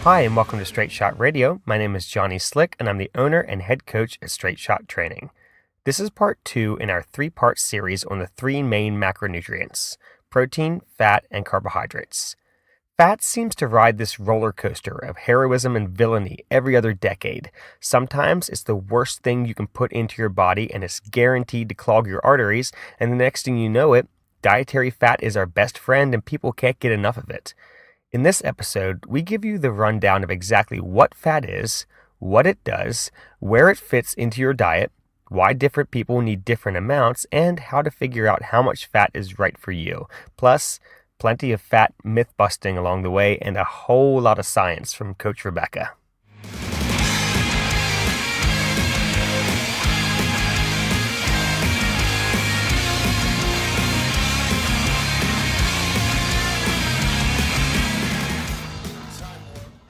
Hi, and welcome to Straight Shot Radio. My name is Johnny Slick, and I'm the owner and head coach at Straight Shot Training. This is part 2 in our 3-part series on the 3 main macronutrients: protein, fat, and carbohydrates. Fat seems to ride this roller coaster of heroism and villainy every other decade. Sometimes it's the worst thing you can put into your body, and it's guaranteed to clog your arteries, and the next thing you know it, dietary fat is our best friend and people can't get enough of it. In this episode, we give you the rundown of exactly what fat is, what it does, where it fits into your diet, why different people need different amounts, and how to figure out how much fat is right for you. Plus, plenty of fat myth busting along the way and a whole lot of science from Coach Rebecca.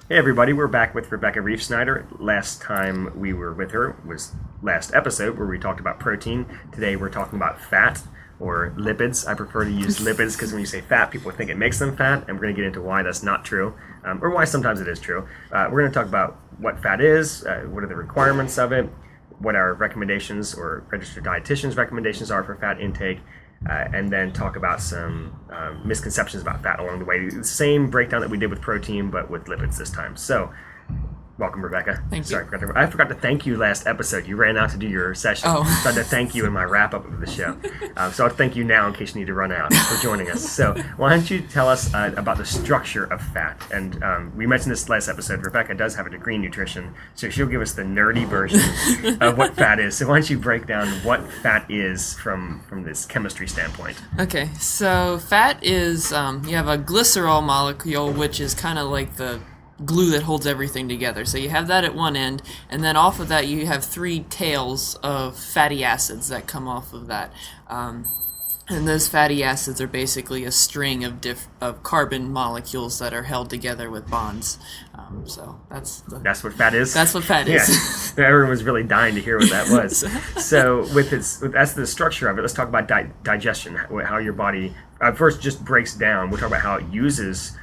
Hey everybody, we're back with Rebecca Reef-Snyder. Last time we were with her was last episode where we talked about protein. Today we're talking about fat, or lipids. I prefer to use lipids because when you say fat, people think it makes them fat, and we're going to get into why that's not true, or why sometimes it is true. We're going to talk about what fat is, what are the requirements of it, what our recommendations or registered dietitians' recommendations are for fat intake, and then talk about some misconceptions about fat along the way. The same breakdown that we did with protein, but with lipids this time. So, welcome, Rebecca. Thank you. I forgot to thank you last episode. You ran out to do your session. So I had to thank you in my wrap-up of the show. So I'll thank you now in case you need to run out for joining us. So why don't you tell us about the structure of fat? And we mentioned this last episode. Rebecca does have a degree in nutrition, so she'll give us the nerdy version of what fat is. So why don't you break down what fat is from this chemistry standpoint? Okay, so fat is, you have a glycerol molecule, which is kind of like the glue that holds everything together. So you have that at one end, and then off of that you have 3 tails of fatty acids that come off of that. And those fatty acids are basically a string of carbon molecules that are held together with bonds. So that's what fat is? That's what fat is. Yeah. Everyone was really dying to hear what that was. So that's the structure of it. Let's talk about digestion, how your body first just breaks down. We'll talk about how it uses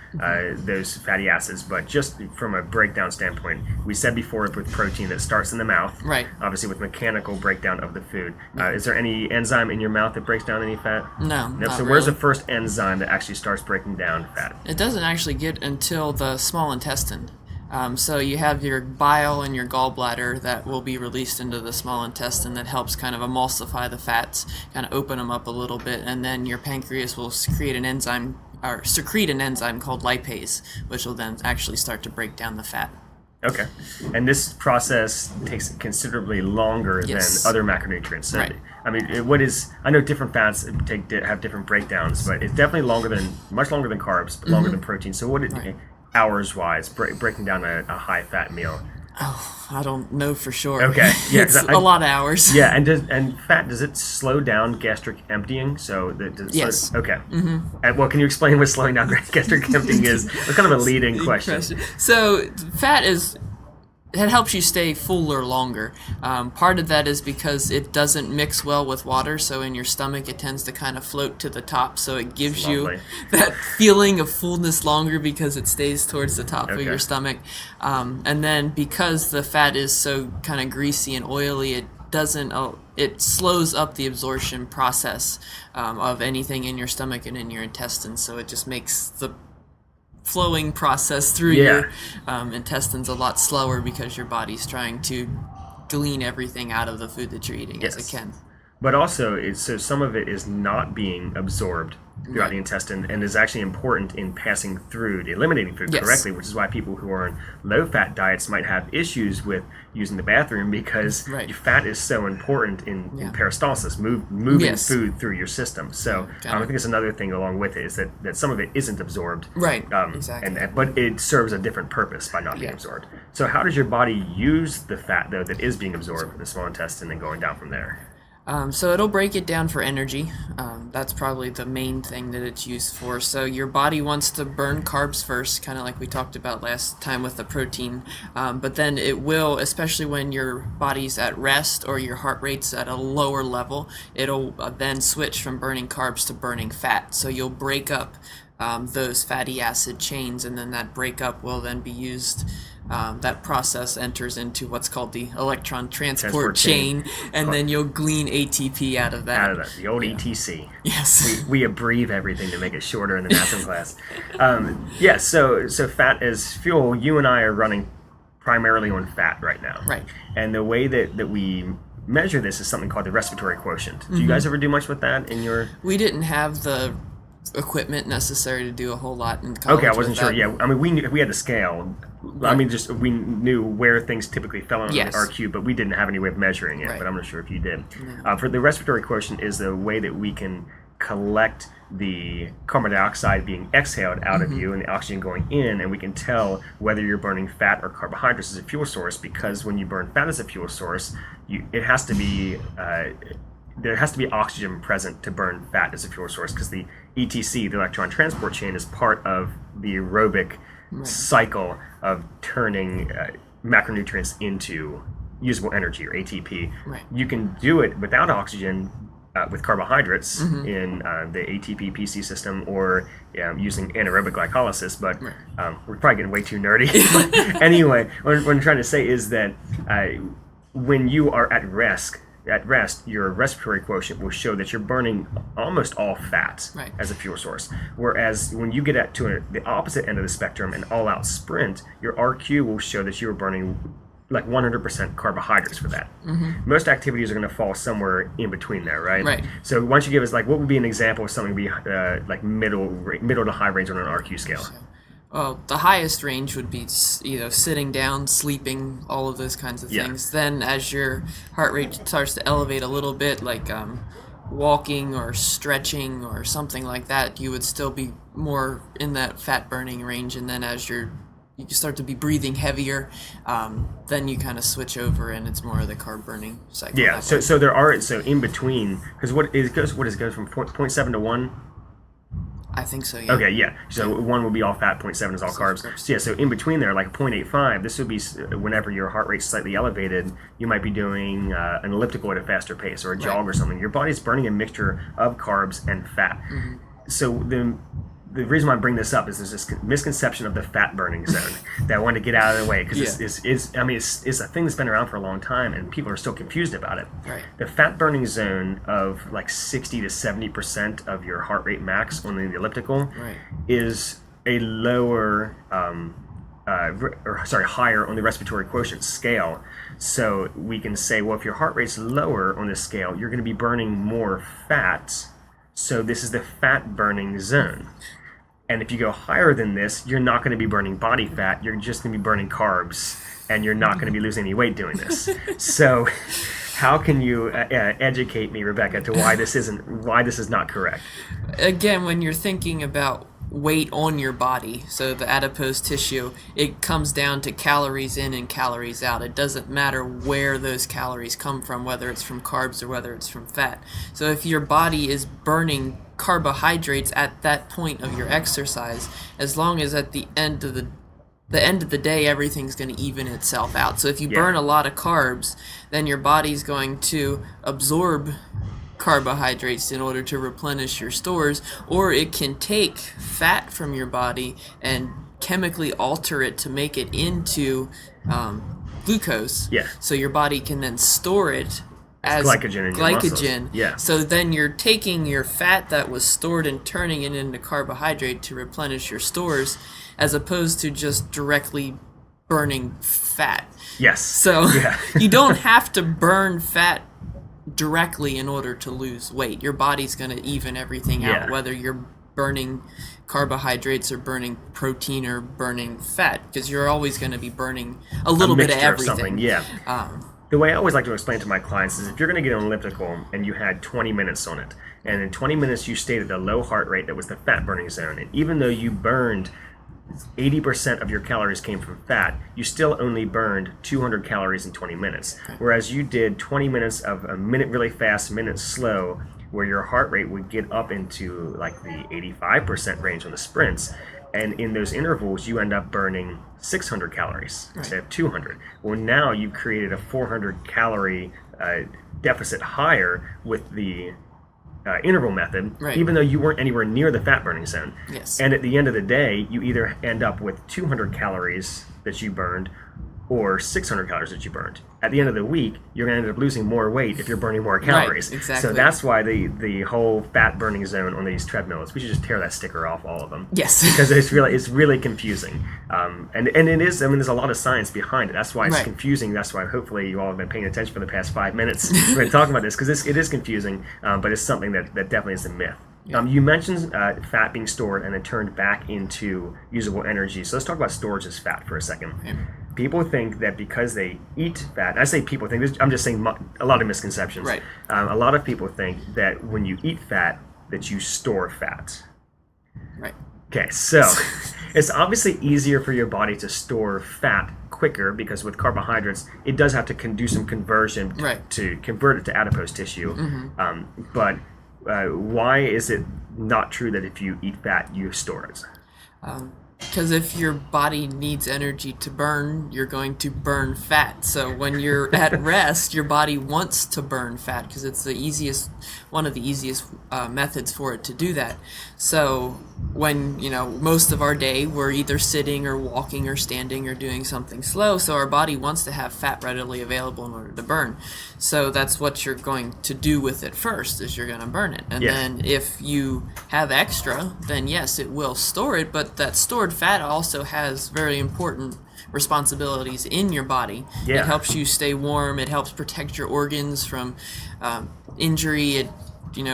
those fatty acids, but just from a breakdown standpoint, we said before with protein that it starts in the mouth. Right. Obviously with mechanical breakdown of the food. Is there any enzyme in your mouth that breaks down any fat? No, Nope. not So where's really. the first enzyme that actually starts breaking down fat? It doesn't actually get until the small intestine. So you have your bile and your gallbladder that will be released into the small intestine that helps kind of emulsify the fats, kind of open them up a little bit, and then your pancreas will secrete an enzyme called lipase, which will then actually start to break down the fat. Okay. And this process takes considerably longer Yes. than other macronutrients. So, Right. I mean, I know different fats have different breakdowns, but it's definitely much longer than carbs, but longer than protein. So Right. hours-wise, breaking down a high-fat meal? Oh, I don't know for sure. Okay. Yeah, It's a lot of hours. Yeah, and fat, does it slow down gastric emptying? Yes. Okay. Mm-hmm. And, well, can you explain what slowing down gastric emptying is? It's kind of a leading question. So fat it helps you stay fuller longer. Part of that is because it doesn't mix well with water, so in your stomach it tends to kind of float to the top, so it gives you that feeling of fullness longer because it stays towards the top of your stomach. And then because the fat is so kind of greasy and oily, it slows up the absorption process of anything in your stomach and in your intestines, so it just makes the flowing process through your intestines a lot slower because your body's trying to glean everything out of the food that you're eating as it can. But also, so some of it is not being absorbed throughout the intestine and is actually important in passing through, eliminating food correctly, which is why people who are on low-fat diets might have issues with using the bathroom because your fat is so important in peristalsis, moving food through your system. So I think it's another thing along with it is that some of it isn't absorbed. Right, exactly. But it serves a different purpose by not being absorbed. So how does your body use the fat, though, that is being absorbed in the small intestine and going down from there? So it'll break it down for energy. That's probably the main thing that it's used for. So your body wants to burn carbs first, kind of like we talked about last time with the protein. But then it will, especially when your body's at rest or your heart rate's at a lower level, it'll then switch from burning carbs to burning fat. So you'll break up those fatty acid chains, and then that breakup will then be used. That process enters into what's called the electron transport chain, and then you'll glean ATP out of that. The old ETC. Yes. We abbreviate everything to make it shorter in the math class. So fat as fuel, you and I are running primarily on fat right now. Right. And the way that we measure this is something called the respiratory quotient. Do you guys ever do much with that in your... We didn't have the equipment necessary to do a whole lot in college. Okay, I wasn't sure. Yeah, I mean, we had the scale. I mean, just we knew where things typically fell on the RQ, but we didn't have any way of measuring it. Right. But I'm not sure if you did. No. For the respiratory quotient is the way that we can collect the carbon dioxide being exhaled out of you and the oxygen going in, and we can tell whether you're burning fat or carbohydrates as a fuel source, because when you burn fat as a fuel source, it has to be there has to be oxygen present to burn fat as a fuel source, because the ETC, the electron transport chain, is part of the aerobic cycle of turning macronutrients into usable energy, or ATP. Right. You can do it without oxygen with carbohydrates in the ATP PC system, or using anaerobic glycolysis, but we're probably getting way too nerdy. Anyway, what I'm trying to say is that when you are at rest, your respiratory quotient will show that you're burning almost all fat as a fuel source. Whereas when you get to the opposite end of the spectrum, an all-out sprint, your RQ will show that you're burning like 100% carbohydrates for that. Most activities are going to fall somewhere in between there, right? Right. So why don't you give us, like, what would be an example of something be like middle to high range on an RQ scale? Well, the highest range would be, sitting down, sleeping, all of those kinds of things. Then as your heart rate starts to elevate a little bit, like walking or stretching or something like that, you would still be more in that fat burning range. And then as you start to be breathing heavier, then you kind of switch over and it's more of the carb burning cycle. Yeah, so there are, in between, because what it goes from 0.7 to 1? I think so, yeah. Okay, yeah. So 1 will be all fat, 0.7 is all carbs. So in between there, like 0.85, this would be whenever your heart rate's slightly elevated, you might be doing an elliptical at a faster pace, or a jog or something. Your body's burning a mixture of carbs and fat. So the reason why I bring this up is there's this misconception of the fat burning zone that I want to get out of the way, because it's a thing that's been around for a long time and people are still confused about it. Right. The fat burning zone of like 60 to 70% of your heart rate max on the elliptical is a lower, higher on the respiratory quotient scale. So we can say, well, if your heart rate's lower on this scale, you're going to be burning more fat. So this is the fat burning zone. And if you go higher than this, you're not going to be burning body fat. You're just going to be burning carbs, and you're not going to be losing any weight doing this. So how can you educate me, Rebecca, to why this is not correct? Again, when you're thinking about weight on your body, so the adipose tissue, it comes down to calories in and calories out. It doesn't matter where those calories come from, whether it's from carbs or whether it's from fat. So if your body is burning carbohydrates at that point of your exercise, as long as at the end of the day everything's going to even itself out. So if you burn a lot of carbs, then your body's going to absorb carbohydrates in order to replenish your stores, or it can take fat from your body and chemically alter it to make it into glucose. So your body can then store it as glycogen in your muscles. So then you're taking your fat that was stored and turning it into carbohydrate to replenish your stores, as opposed to just directly burning fat. So you don't have to burn fat directly in order to lose weight. Your body's going to even everything out, whether you're burning carbohydrates or burning protein or burning fat, because you're always going to be burning a little bit of everything. The way I always like to explain to my clients is, if you're going to get an elliptical and you had 20 minutes on it, and in 20 minutes you stayed at a low heart rate that was the fat burning zone, and even though you burned 80% of your calories came from fat, you still only burned 200 calories in 20 minutes. Whereas you did 20 minutes of a minute really fast, minute slow, where your heart rate would get up into like the 85% range on the sprints. And in those intervals, you end up burning 600 calories instead of 200. Well, now you've created a 400 calorie deficit higher with the interval method, Right. even though you weren't anywhere near the fat burning zone. Yes. And at the end of the day, you either end up with 200 calories that you burned or 600 calories that you burned. At the end of the week, you're going to end up losing more weight if you're burning more calories. Right, exactly. So that's why the whole fat burning zone on these treadmills, we should just tear that sticker off all of them. Yes. Because it's really confusing. And it is, I mean, there's a lot of science behind it. That's why it's Right. confusing. That's why hopefully you all have been paying attention for the past 5 minutes. We're going to talk about this because it is confusing, but it's something that definitely is a myth. Yeah. You mentioned fat being stored and then turned back into usable energy. So let's talk about storage as fat for a second. Okay. People think that because they eat fat, and I say people think, I'm just saying a lot of misconceptions. Right. A lot of people think that when you eat fat, that you store fat. Right. Okay, so it's obviously easier for your body to store fat quicker because with carbohydrates, it does have to do some conversion Right. to convert it to adipose tissue. Mm-hmm. But why is it not true that if you eat fat, you store it? Because if your body needs energy to burn, you're going to burn fat. So when you're at rest, your body wants to burn fat because it's one of the easiest methods for it to do that. So when, most of our day we're either sitting or walking or standing or doing something slow, so our body wants to have fat readily available in order to burn. So that's what you're going to do with it first, is you're going to burn it. And Yes. then if you have extra, then yes, it will store it, but that stored fat also has very important responsibilities in your body. Yeah. It helps you stay warm, it helps protect your organs from injury, it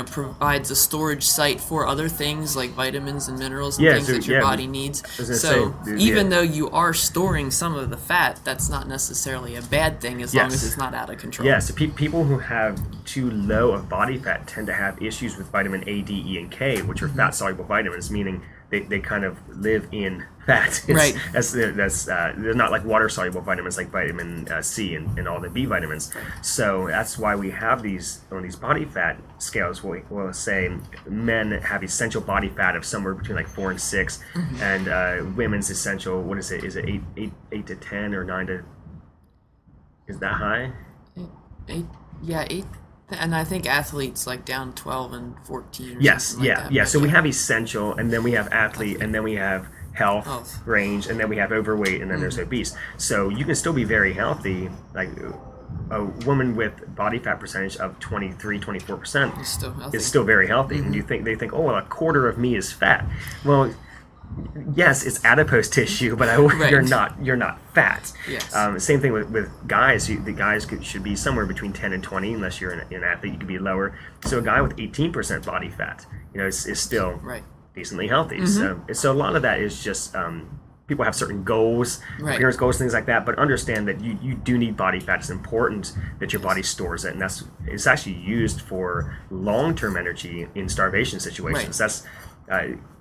provides a storage site for other things like vitamins and minerals and things that your body needs. So even though you are storing some of the fat, that's not necessarily a bad thing as long as it's not out of control. Yeah, so people who have too low of body fat tend to have issues with vitamin A, D, E, and K, which are fat-soluble vitamins, meaning they kind of live in fat. Right. They're not like water-soluble vitamins like vitamin C and all the B vitamins. So that's why we have on these body fat scales, we'll say men have essential body fat of somewhere between like 4 and 6, and women's essential, what is it? Is it 8 to 10 or 9 to... Is that high? 8. And I think athletes like down 12 and 14. Or Yes, something like that. yeah. So we have essential, and then we have athlete, and then we have health range, and then we have overweight, and then there's obese. So you can still be very healthy. Like a woman with body fat percentage of 23-24% is still very healthy. And they think, oh, well, a quarter of me is fat. Well, yes, it's adipose tissue, but you're not fat. Yes. Same thing with guys. The guys should be somewhere between 10 and 20, unless you're an athlete. You could be lower. So a guy with 18% body fat, is still decently healthy. So a lot of that is just people have certain goals, appearance goals, things like that. But understand that you do need body fat. It's important that your body stores it, and it's actually used for long-term energy in starvation situations. That's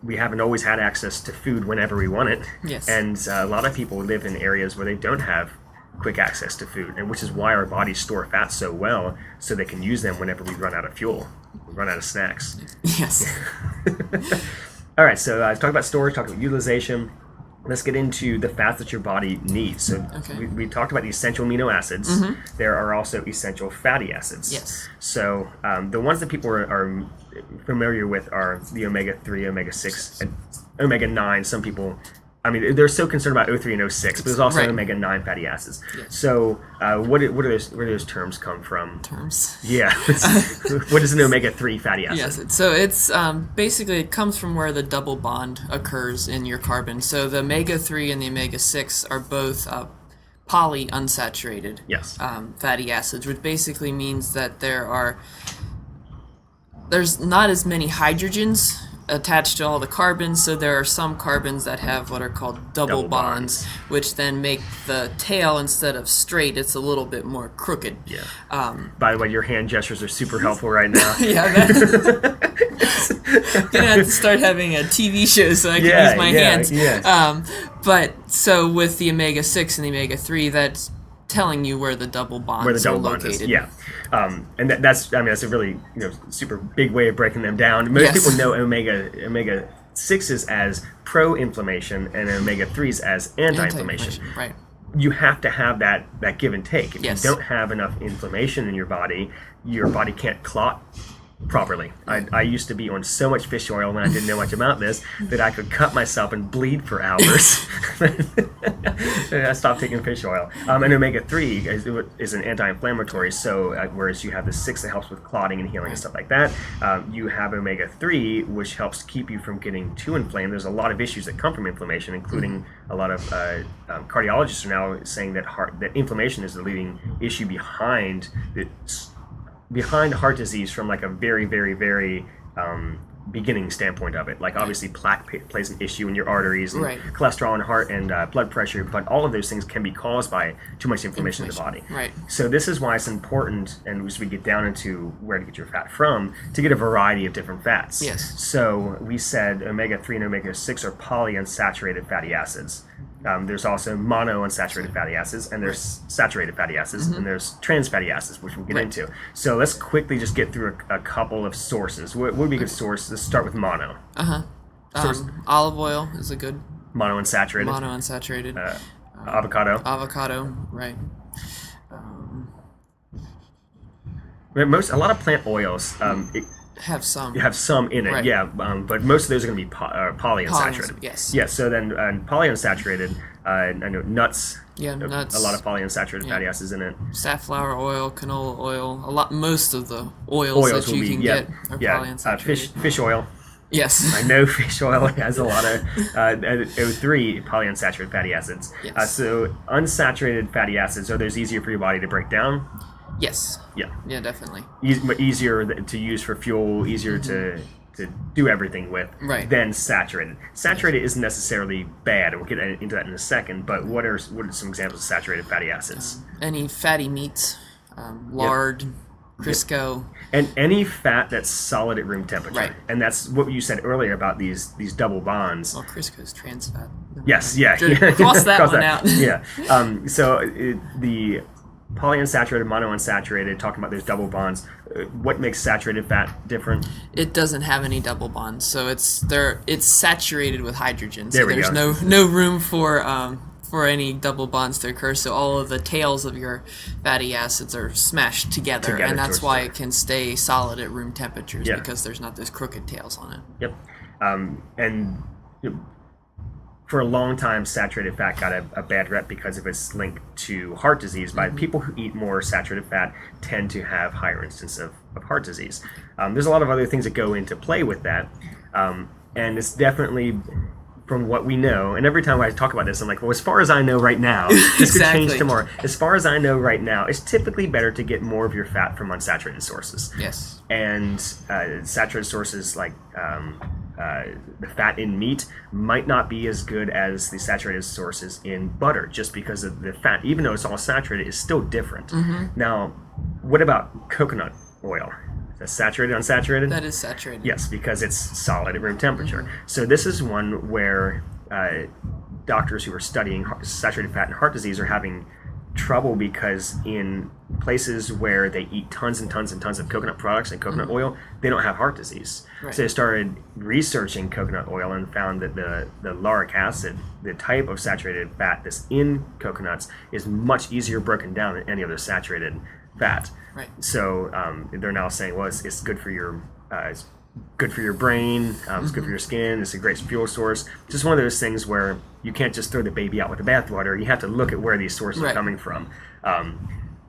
we haven't always had access to food whenever we want it. Yes. And a lot of people live in areas where they don't have quick access to food, and which is why our bodies store fat so well, so they can use them whenever we run out of fuel, run out of snacks. Yes. All right, so talk about storage, talk about utilization. Let's get into the fats that your body needs. So we talked about the essential amino acids. There are also essential fatty acids. Yes. So the ones that people are familiar with are the omega-3, omega-6, and omega-9. Some people, they're so concerned about O3 and O6, but there's also omega-9 fatty acids. Yes. So where do those terms come from? Terms? Yeah. What is an omega-3 fatty acid? Yes. So it's basically, it comes from where the double bond occurs in your carbon. So the omega-3 and the omega-6 are both polyunsaturated fatty acids, which basically means that there's not as many hydrogens attached to all the carbons, so there are some carbons that have what are called double bonds, which then make the tail, instead of straight, it's a little bit more crooked. Yeah. By the way, your hand gestures are super helpful right now. Yeah. Gonna have to start having a TV show so I can use my hands. Yeah. But so with the omega-6 and the omega-3, that's telling you where the double bonds are located. And that's a really super big way of breaking them down. Most people know omega 6s as pro-inflammation and omega 3s as anti-inflammation. Right. You have to have that give and take. If you don't have enough inflammation in your body can't clot properly. I used to be on so much fish oil when I didn't know much about this that I could cut myself and bleed for hours. I stopped taking fish oil. And omega-3 is an anti-inflammatory, so whereas you have the 6 that helps with clotting and healing and stuff like that, you have omega-3 which helps keep you from getting too inflamed. There's a lot of issues that come from inflammation, including a lot of cardiologists are now saying that inflammation is the leading issue behind heart disease from like a very, very, very beginning standpoint of it. Like obviously plaque plays an issue in your arteries and cholesterol and heart and blood pressure, but all of those things can be caused by too much inflammation in the body. Right. So this is why it's important, and as we get down into where to get your fat from, to get a variety of different fats. Yes. So we said omega-3 and omega-6 are polyunsaturated fatty acids. There's also monounsaturated fatty acids, and there's saturated fatty acids, and there's trans fatty acids, which we'll get into. So let's quickly just get through a couple of sources. What would be a good source? Let's start with mono. Olive oil is a good monounsaturated. monounsaturated. Avocado. Right. A lot of plant oils Have some. you have some in it, Right. yeah, but most of those are going to be polyunsaturated. Yes. Yeah, so then polyunsaturated, I know nuts. Yeah, nuts. A lot of polyunsaturated fatty acids in it. Safflower oil, canola oil, most of the oils that you can get are polyunsaturated. Fish oil. Yes. I know fish oil has a lot of O3 polyunsaturated fatty acids. Yes. So unsaturated fatty acids, are those easier for your body to break down? Yes. Yeah. Yeah, definitely. Easier to use for fuel, easier to do everything with than saturated. Saturated isn't necessarily bad, and we'll get into that in a second, but what are some examples of saturated fatty acids? Any fatty meats, lard, Crisco. And any fat that's solid at room temperature. Right. And that's what you said earlier about these double bonds. Well, Crisco's trans fat. Yes, yeah. Cross that one out. Yeah. The polyunsaturated, monounsaturated, talking about those double bonds, what makes saturated fat different? It doesn't have any double bonds, so it's saturated with hydrogen. So There we there's go. no room for any double bonds to occur. So all of the tails of your fatty acids are smashed together and that's towards why the it can stay solid at room temperatures because there's not those crooked tails on it. Yep. And for a long time, saturated fat got a bad rep because of its link to heart disease. But people who eat more saturated fat tend to have higher instance of heart disease. There's a lot of other things that go into play with that. And it's definitely, from what we know, and every time I talk about this, I'm like, well, as far as I know right now, this could change tomorrow. As far as I know right now, it's typically better to get more of your fat from unsaturated sources. Yes. And saturated sources like the fat in meat might not be as good as the saturated sources in butter, just because of the fat, even though it's all saturated, is still different. Now, what about coconut oil? Is that saturated, unsaturated? That is saturated. Yes, because it's solid at room temperature. So this is one where doctors who are studying saturated fat and heart disease are having trouble, because in places where they eat tons and tons and tons of coconut products and coconut oil, they don't have heart disease. Right. So they started researching coconut oil and found that the lauric acid, the type of saturated fat that's in coconuts, is much easier broken down than any other saturated fat. Right. So they're now saying, well, it's good for your good for your brain, it's good for your skin, it's a great fuel source. Just one of those things where you can't just throw the baby out with the bathwater. You have to look at where these sources are coming from.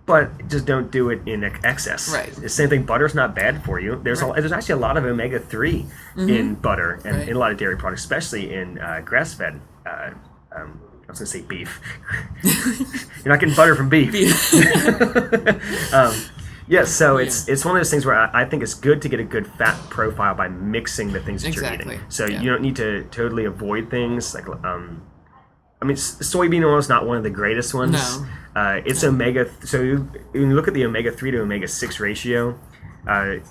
But just don't do it in excess. Right. The same thing, butter's not bad for you. There's actually a lot of omega-3 in butter and in a lot of dairy products, especially in grass-fed, I was going to say beef. You're not getting butter from beef. Yes, so it's one of those things where I think it's good to get a good fat profile by mixing the things that you're eating. So you don't need to totally avoid things like, soybean oil is not one of the greatest ones. No. It's omega. So when you look at the omega-3 to omega-6 ratio,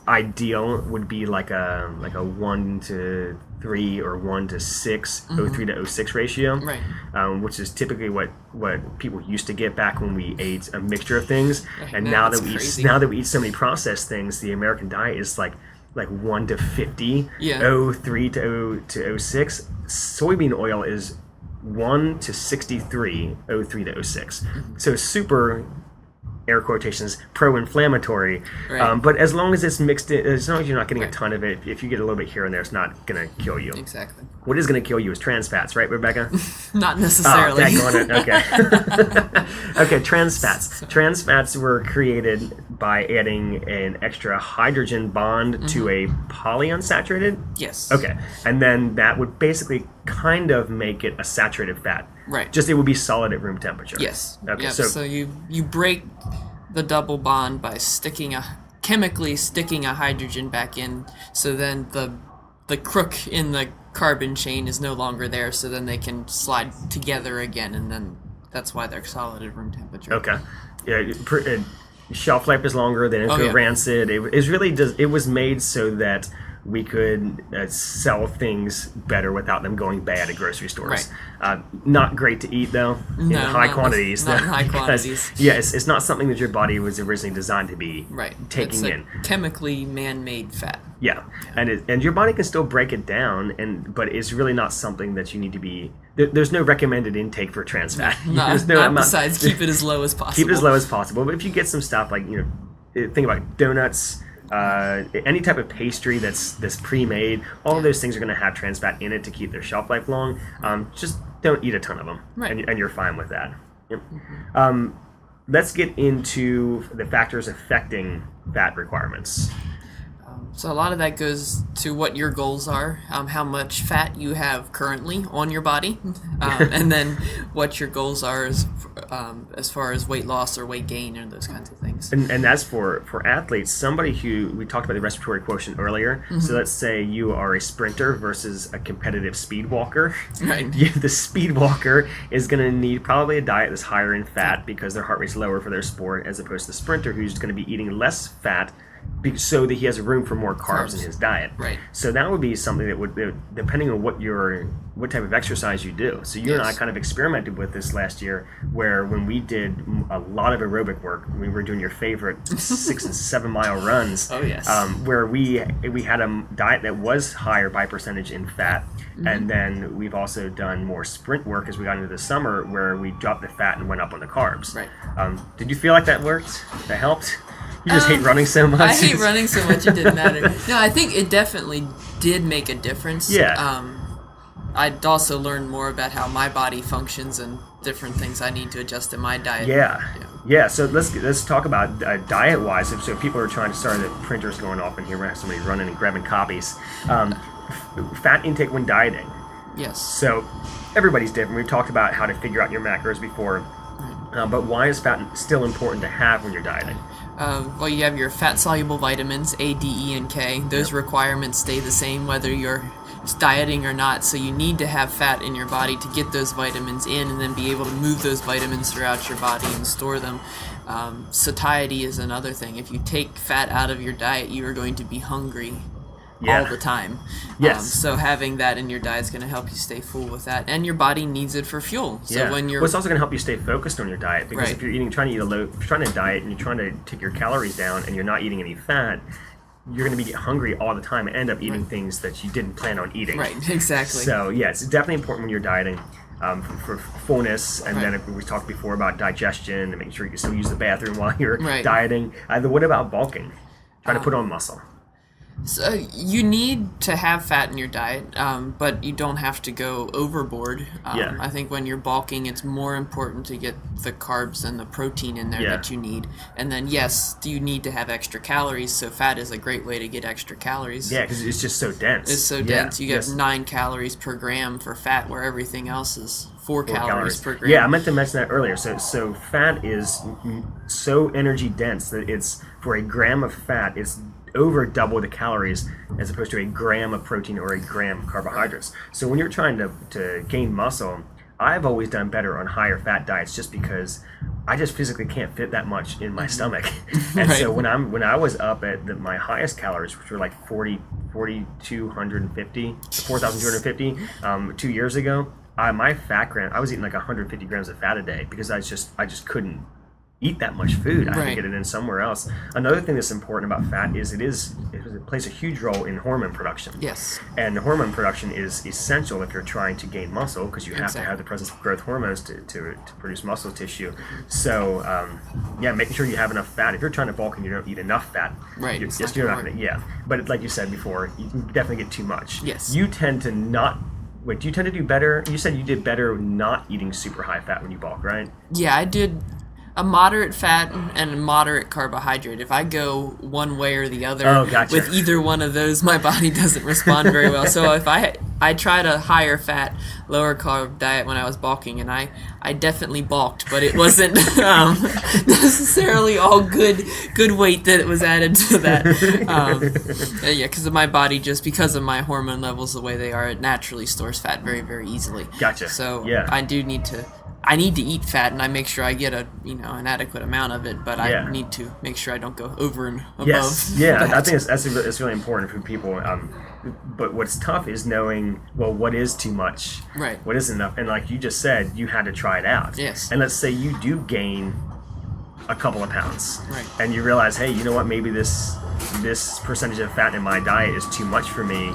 ideal would be like a 1 to 3 or 1 to 6 O3 to O6 ratio, which is typically what people used to get back when we ate a mixture of things. And now that we eat so many processed things, the American diet is like 1 to 50 O3 to O6. Soybean oil is 1 to 63 O3 to O6. So super air quotations, pro-inflammatory. Right. But as long as it's mixed in, as long as you're not getting a Right. ton of it, if you get a little bit here and there, it's not going to kill you. Exactly. What is going to kill you is trans fats, right, Rebecca? Not Oh, necessarily. daggone it. Okay. Okay, trans fats. Trans fats were created by adding an extra hydrogen bond to a polyunsaturated. Yes. Okay. And then that would basically kind of make it a saturated fat. Right. Just it would be solid at room temperature. Yes. Okay. Yep. So, So you break the double bond by chemically sticking a hydrogen back in. So then the crook in the carbon chain is no longer there. So then they can slide together again, and then that's why they're solid at room temperature. okay. Yeah. Shelf life is longer. They don't Oh, go yeah. rancid. It was made so that we could sell things better without them going bad at grocery stores. Right. Not great to eat though in No, high not quantities. not in high because, quantities. Yeah, it's not something that your body was originally designed to be Right. taking It's a in. chemically man-made fat. Yeah, and your body can still break it down, but it's really not something that you need to be. There's no recommended intake for trans fat. No, There's no not amount- besides keep it as low as possible. Keep it as low as possible. But if you get some stuff like think about donuts, any type of pastry that's pre-made, all of those things are going to have trans fat in it to keep their shelf life long. Just don't eat a ton of them, Right. and you're fine with that. Yep. Let's get into the factors affecting fat requirements. So a lot of that goes to what your goals are, how much fat you have currently on your body, and then what your goals are as far as weight loss or weight gain and those kinds of things. And that's for athletes, somebody who, we talked about the respiratory quotient earlier, so let's say you are a sprinter versus a competitive speed walker. Right. The speed walker is going to need probably a diet that's higher in fat because their heart rate's lower for their sport, as opposed to the sprinter who's going to be eating less fat so that he has room for more carbs in his diet. Right. So that would be something that would, depending on what type of exercise you do. So you and I Yes. kind of experimented with this last year, where when we did a lot of aerobic work, we were doing your favorite 6 and 7 mile runs. Oh, yes. Where we had a diet that was higher by percentage in fat, and then we've also done more sprint work as we got into the summer, where we dropped the fat and went up on the carbs. Right. Did you feel like that worked? That helped? You just hate running so much. I hate running so much it didn't matter. No, I think it definitely did make a difference. Yeah. I'd also learned more about how my body functions and different things I need to adjust in my diet. Yeah. So let's talk about diet-wise. So people are trying to start the printers going off in here. We have somebody running and grabbing copies. Fat intake when dieting. Yes. So everybody's different. We've talked about how to figure out your macros before. But why is fat still important to have when you're dieting? Well, you have your fat-soluble vitamins, A, D, E, and K. Those requirements stay the same whether you're dieting or not, so you need to have fat in your body to get those vitamins in and then be able to move those vitamins throughout your body and store them. Satiety is another thing. If you take fat out of your diet, you are going to be hungry all the time. Yes. So having that in your diet is going to help you stay full with that, and your body needs it for fuel. So when you're, well, it's also going to help you stay focused on your diet, because Right. if you're trying to diet and you're trying to take your calories down and you're not eating any fat, you're going to be hungry all the time and end up eating things that you didn't plan on eating. right, exactly. So yeah, it's definitely important when you're dieting. For fullness, and Right. then we talked before about digestion and making sure you can still use the bathroom while you're Right. dieting. What about bulking? Trying to put on muscle. So you need to have fat in your diet, but you don't have to go overboard. Yeah. I think when you're bulking, it's more important to get the carbs and the protein in there Yeah. that you need. And then, yes, you need to have extra calories, so fat is a great way to get extra calories. Yeah, because it's just so dense. It's so Yeah, dense. You get yes. 9 calories per gram for fat, where everything else is 4 calories per gram. Yeah, I meant to mention that earlier. So fat is so energy dense that it's, for a gram of fat, it's over double the calories as opposed to a gram of protein or a gram of carbohydrates. So when you're trying to gain muscle, I've always done better on higher fat diets just because I just physically can't fit that much in my stomach. And Right. so when I was up at my highest calories, which were like 4,250 to 4,250 2 years ago, my fat gram, I was eating like 150 grams of fat a day because I just couldn't eat that much food. I have to Right. get it in somewhere else. Another thing that's important about fat is it plays a huge role in hormone production. Yes. And hormone production is essential if you're trying to gain muscle, because you have to have the presence of growth hormones to produce muscle tissue. So making sure you have enough fat. If you're trying to bulk and you don't eat enough fat, Right. you're not going to. But like you said before, you can definitely get too much. Yes. You tend to not. Wait, do you tend to do better? You said you did better not eating super high fat when you bulk, right? Yeah, I did a moderate fat and a moderate carbohydrate. If I go one way or the other gotcha. with either one of those, my body doesn't respond very well. So if I tried a higher fat, lower carb diet when I was bulking, and I definitely bulked, but it wasn't necessarily all good weight that was added to that. Because of my body, just because of my hormone levels the way they are, it naturally stores fat very, very easily. Gotcha. So Yeah. I need to eat fat, and I make sure I get an adequate amount of it, but I need to make sure I don't go over and above. Yes, yeah, that. I think it's really important for people. But what's tough is knowing, well, what is too much, Right. what is enough, and like you just said, you had to try it out. Yes. And let's say you do gain a couple of pounds, Right. and you realize, hey, you know what? Maybe this percentage of fat in my diet is too much for me.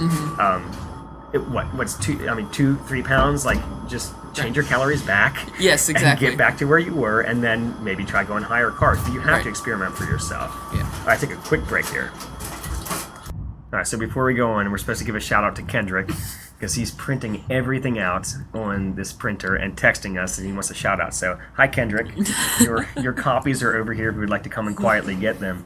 What's 2-3 pounds? Like, just change your calories back. Yes, exactly. And get back to where you were, and then maybe try going higher carbs. But you have Right. to experiment for yourself. Yeah. All right, take a quick break here. All right, so before we go on, we're supposed to give a shout out to Kendrick because he's printing everything out on this printer and texting us, and he wants a shout out. So, hi Kendrick, your copies are over here if you would like to come and quietly get them.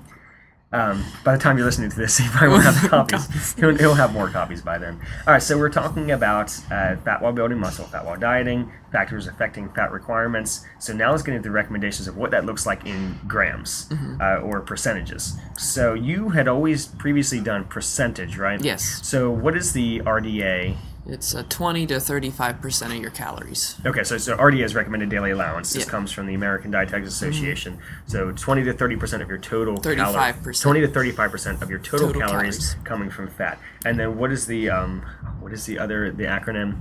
By the time you're listening to this, he probably won't have the copies. He'll have more copies by then. All right, so we're talking about fat while building muscle, fat while dieting, factors affecting fat requirements. So now let's get into the recommendations of what that looks like in grams or percentages. So you had always previously done percentage, right? Yes. So what is the RDA? It's 20 to 35% of your calories. Okay, so RDA is recommended daily allowance. This Yeah. comes from the American Dietetics Association. So 20 to 30% of your total 35%. 20 to 35% of your total Total calories calories. coming from fat. And then what is the acronym?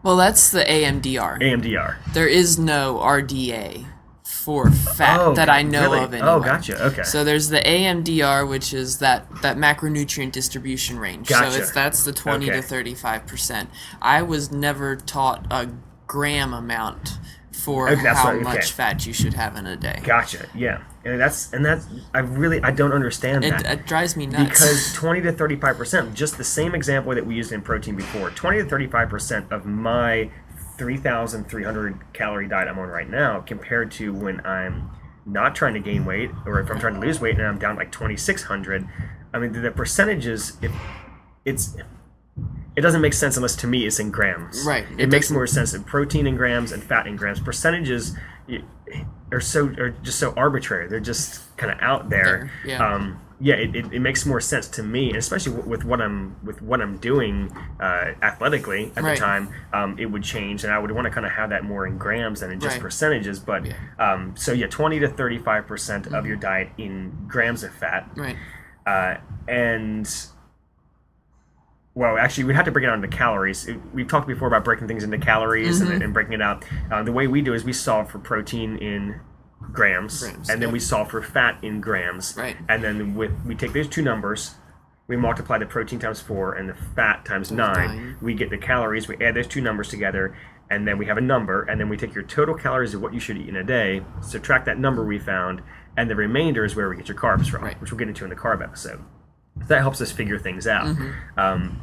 Well, that's the AMDR. AMDR. There is no RDA for fat that I know really? of anyway. Oh, gotcha. Okay. So there's the AMDR, which is that macronutrient distribution range. Gotcha. So that's the 20 Okay. to 35%. I was never taught a gram amount for that's how right, okay. much fat you should have in a day. Gotcha. Yeah. And that's I don't understand that. It drives me nuts. Because 20 to 35%, just the same example that we used in protein before, 20 to 35% of my 3,300 calorie diet I'm on right now compared to when I'm not trying to gain weight, or if I'm trying to lose weight and I'm down like 2,600, I mean, the percentages, it doesn't make sense unless to me it's in grams. Right. It makes more sense in protein in grams and fat in grams. Percentages are just so arbitrary. They're just kind of out there. Yeah. It makes more sense to me, especially with what I'm doing athletically at Right. the time. It would change, and I would want to kind of have that more in grams than in just Right. percentages. But 20 to 35% of your diet in grams of fat, Right. and well, actually, we'd have to break it down into calories. We've talked before about breaking things into calories and breaking it out. The way we do is we solve for protein in grams, and then we solve for fat in grams. Right. And then we take those two numbers, we multiply the protein times 4 and the fat times 9. We get the calories, we add those two numbers together, and then we have a number, and then we take your total calories of what you should eat in a day, subtract that number we found, and the remainder is where we get your carbs from, which we'll get into in the carb episode. That helps us figure things out.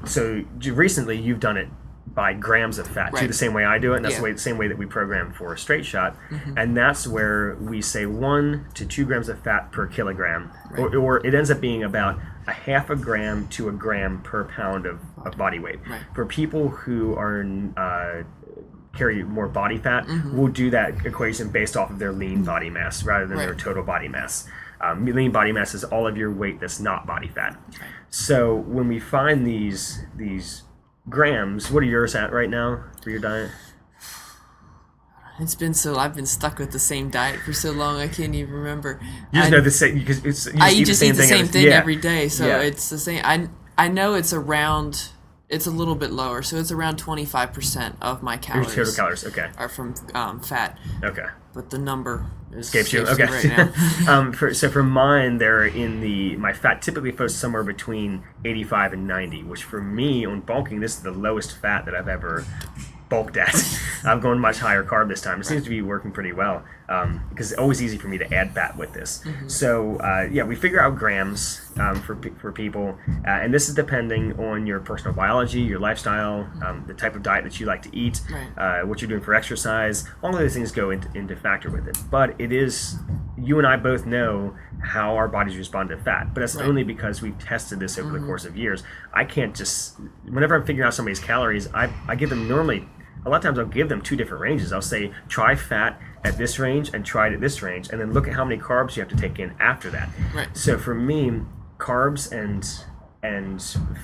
So recently you've done it by grams of fat, too, the same way I do it, and that's the same way that we program for a straight shot. And that's where we say 1 to 2 grams of fat per kilogram, or it ends up being about a half a gram to a gram per pound of body weight. For people who are carry more body fat, we'll do that equation based off of their lean body mass rather than their total body mass. Lean body mass is all of your weight that's not body fat. So when we find these grams, what are yours at right now for your diet? I've been stuck with the same diet for so long I can't even remember. You just know the same because I eat the same thing every day, so it's the same. I know it's It's a little bit lower, so it's around 25% of my Your calories total calories, okay. are from fat. Okay. But the number Escapes you, escapes okay. me right now. So for mine, they're my fat typically flows somewhere between 85 and 90, which for me, on bulking, this is the lowest fat that I've ever bulked at. I'm going much higher carb this time. It seems to be working pretty well because it's always easy for me to add fat with this. So we figure out grams for people, and this is depending on your personal biology, your lifestyle, the type of diet that you like to eat, what you're doing for exercise. All of those things go into factor with it. But it is, you and I both know how our bodies respond to fat, but that's only because we've tested this over the course of years. I can't just, whenever I'm figuring out somebody's calories, I give them normally, a lot of times I'll give them two different ranges. I'll say, try fat at this range and try it at this range, and then look at how many carbs you have to take in after that. So for me, carbs and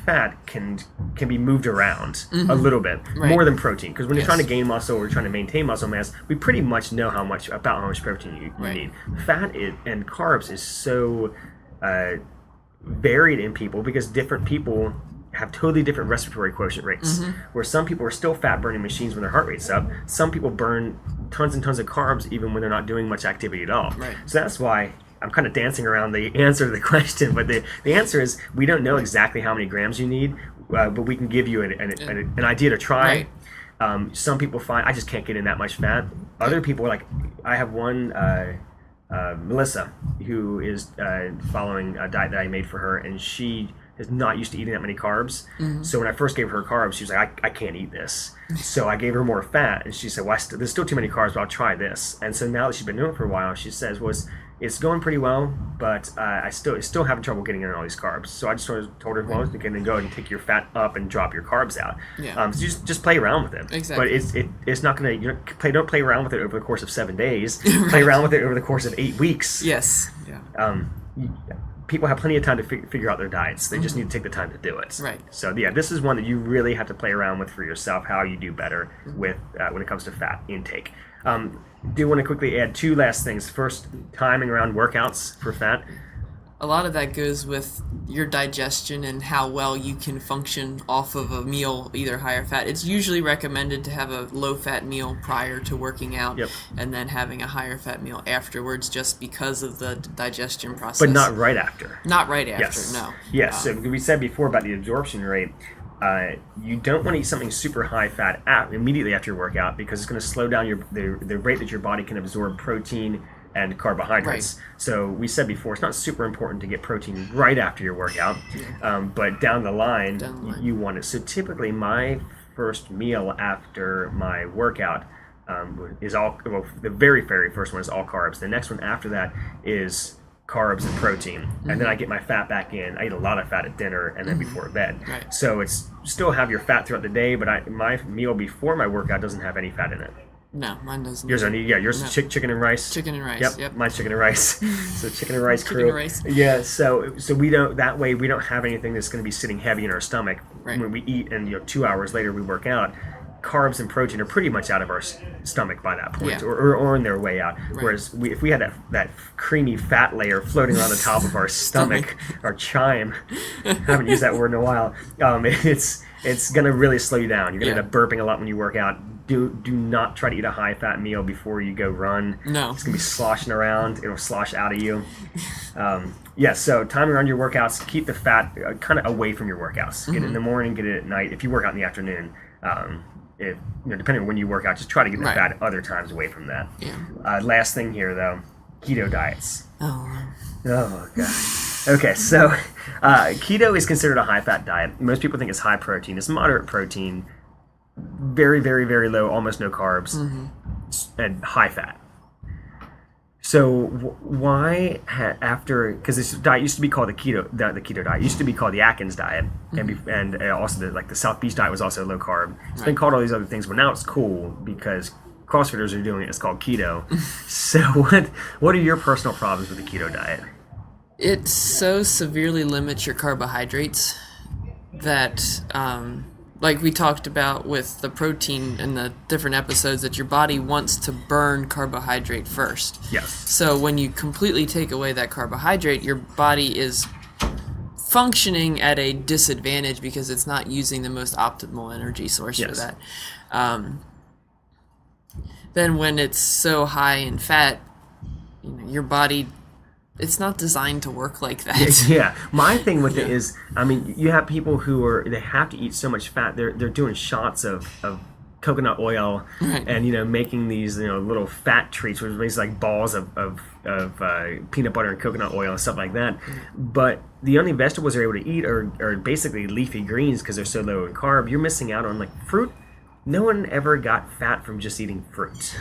fat can be moved around a little bit more than protein, because when you're trying to gain muscle or trying to maintain muscle mass, we pretty much know how much protein you need. Fat and carbs is so varied in people because different people have totally different respiratory quotient rates. Where some people are still fat burning machines when their heart rate's up, some people burn tons and tons of carbs even when they're not doing much activity at all. So that's why I'm kind of dancing around the answer to the question, but the answer is we don't know exactly how many grams you need, but we can give you an idea to try. Some people find, I just can't get in that much fat. Other people, like I have one, Melissa, who is following a diet that I made for her, and she is not used to eating that many carbs. So when I first gave her carbs, she was like, I can't eat this. So I gave her more fat, and she said, well, there's still too many carbs, but I'll try this. And so now that she's been doing it for a while, she says, well, it's going pretty well, but I still having trouble getting in all these carbs. So I just sort of told her, well, you can then go ahead and take your fat up and drop your carbs out. So just play around with it. But it's not going to, don't play around with it over the course of 7 days. Play around with it over the course of 8 weeks. People have plenty of time to figure out their diets. They just need to take the time to do it. So this is one that you really have to play around with for yourself, how you do better with when it comes to fat intake. Do want to quickly add two last things. First, timing around workouts for fat. A lot of that goes with your digestion and how well you can function off of a meal, either high or fat. It's usually recommended to have a low-fat meal prior to working out, and then having a higher-fat meal afterwards, just because of the digestion process. But not right after. Not right after, no. Yes, so we said before about the absorption rate. You don't want to eat something super high fat immediately after your workout, because it's going to slow down the rate that your body can absorb protein and carbohydrates. So we said before, it's not super important to get protein right after your workout, but down the line, you want it. So typically my first meal after my workout is the very, very first one is all carbs. The next one after that is carbs and protein, and then I get my fat back in. I eat a lot of fat at dinner and then before bed. So it's still have your fat throughout the day, but my meal before my workout doesn't have any fat in it. No, mine doesn't. Yours is chicken and rice. Chicken and rice. Yep. Mine's chicken and rice. So chicken and rice crew. Chicken and rice. Yeah. So we don't, that way we don't have anything that's going to be sitting heavy in our stomach when we eat, and 2 hours later we work out. Carbs and protein are pretty much out of our stomach by that point, or on their way out. Whereas if we had that creamy fat layer floating around the top of our stomach, our chime, haven't used that word in a while, it's going to really slow you down. You're going to end up burping a lot when you work out. Do not try to eat a high fat meal before you go run. No. It's going to be sloshing around. It'll slosh out of you. So timing around your workouts, keep the fat kind of away from your workouts. Get it in the morning, get it at night. If you work out in the afternoon, depending on when you work out, just try to get the fat other times away from that. Last thing here, though, keto diets. Oh, gosh. Okay, so keto is considered a high-fat diet. Most people think it's high protein. It's moderate protein, very, very, very low, almost no carbs, and high fat. So why because this diet used to be called the keto diet, used to be called the Atkins diet, and also the South Beach diet was also low carb. It's been called all these other things, but now it's cool because CrossFitters are doing it. It's called keto. So what are your personal problems with the keto diet? It so severely limits your carbohydrates that, like we talked about with the protein in the different episodes, that your body wants to burn carbohydrate first. Yes. So when you completely take away that carbohydrate, your body is functioning at a disadvantage because it's not using the most optimal energy source for that. Then when it's so high in fat, your body, it's not designed to work like that. Yeah. My thing with it is, I mean, you have people who they have to eat so much fat. They're doing shots of coconut oil and making these little fat treats, which is basically like balls of peanut butter and coconut oil and stuff like that. But the only vegetables they're able to eat are basically leafy greens because they're so low in carb. You're missing out on like fruit. No one ever got fat from just eating fruit,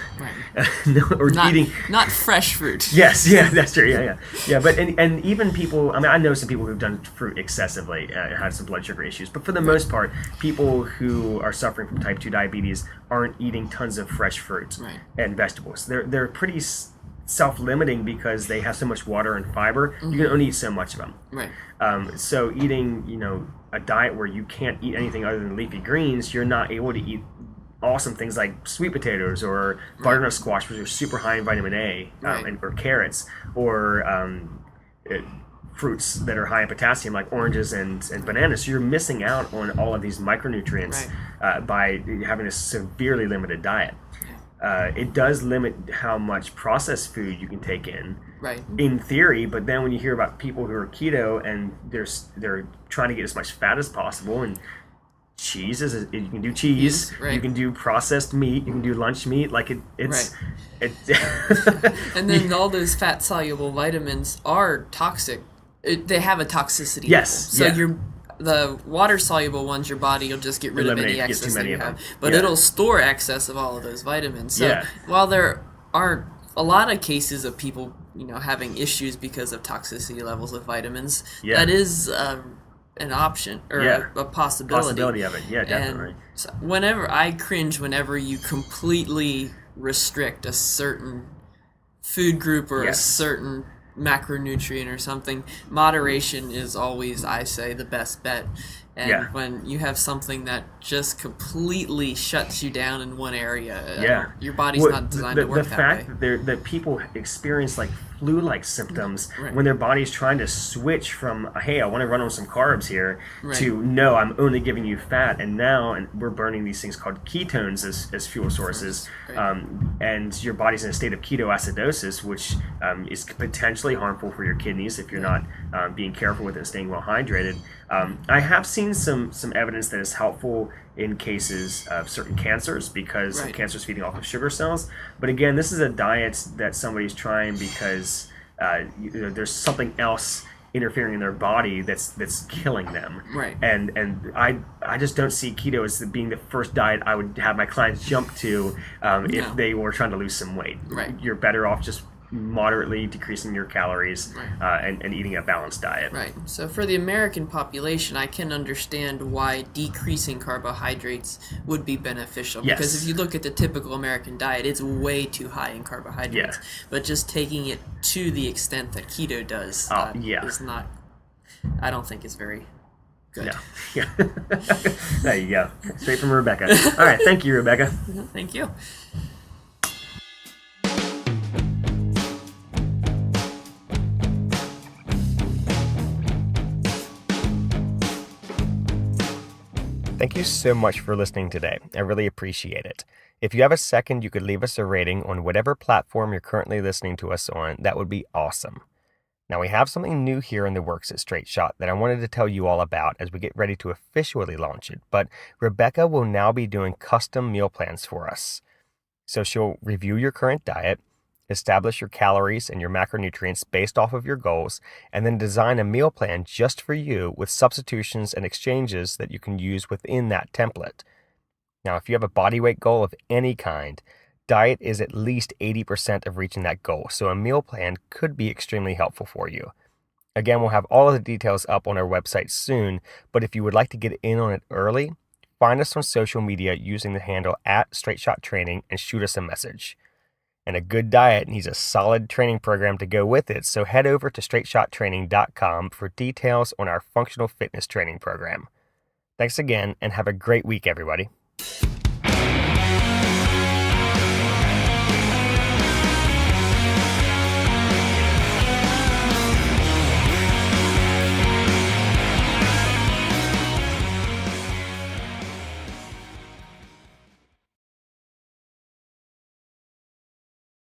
not fresh fruit. Yes, that's true. Yeah. But and even people. I mean, I know some people who've done fruit excessively had some blood sugar issues. But for the most part, people who are suffering from type 2 diabetes aren't eating tons of fresh fruit and vegetables. They're pretty self-limiting because they have so much water and fiber. You can only eat so much of them. Right. So eating, a diet where you can't eat anything other than leafy greens, you're not able to eat awesome things like sweet potatoes or butternut squash, which are super high in vitamin A, or carrots, or fruits that are high in potassium like oranges and bananas. So you're missing out on all of these micronutrients by having a severely limited diet. It does limit how much processed food you can take in theory, but then when you hear about people who are keto and they're trying to get as much fat as possible, and cheese you can do cheese, you can do processed meat, you can do lunch meat, like it's and then all those fat soluble vitamins are toxic. They have a toxicity level. So the water soluble ones, your body will just get rid of any excess that you have, but it'll store excess of all of those vitamins. So while there are a lot of cases of people having issues because of toxicity levels of vitamins, that is an option or a possibility of it. Definitely. And so I cringe whenever you completely restrict a certain food group or a certain macronutrient or something. Moderation is always, I say, the best bet. And when you have something that just completely shuts you down in one area, your body's not designed to work that way. The fact that people experience like flu-like symptoms when their body's trying to switch from, hey, I want to run on some carbs here, to no, I'm only giving you fat, and we're burning these things called ketones as fuel sources, and your body's in a state of ketoacidosis, which is potentially harmful for your kidneys if you're not being careful with it and staying well hydrated. I have seen some evidence that is helpful in cases of certain cancers because cancer is feeding off of sugar cells. But again, this is a diet that somebody's trying because there's something else interfering in their body that's killing them. And I just don't see keto as being the first diet I would have my clients jump to if they were trying to lose some weight. You're better off just moderately decreasing your calories and eating a balanced diet. So for the American population, I can understand why decreasing carbohydrates would be beneficial. Because if you look at the typical American diet, it's way too high in carbohydrates. But just taking it to the extent that keto does is not, I don't think it's very good. There you go. Straight from Rebecca. All right. Thank you, Rebecca. Thank you. Thank you so much for listening today. I really appreciate it. If you have a second, you could leave us a rating on whatever platform you're currently listening to us on. That would be awesome. Now, we have something new here in the works at Straight Shot that I wanted to tell you all about as we get ready to officially launch it. But Rebecca will now be doing custom meal plans for us. So she'll review your current diet, establish your calories and your macronutrients based off of your goals, and then design a meal plan just for you with substitutions and exchanges that you can use within that template. Now, if you have a body weight goal of any kind, diet is at least 80% of reaching that goal, so a meal plan could be extremely helpful for you. Again, we'll have all of the details up on our website soon, but if you would like to get in on it early, find us on social media using the handle @StraightShotTraining and shoot us a message. And a good diet needs a solid training program to go with it, so head over to straightshottraining.com for details on our functional fitness training program. Thanks again, and have a great week, everybody.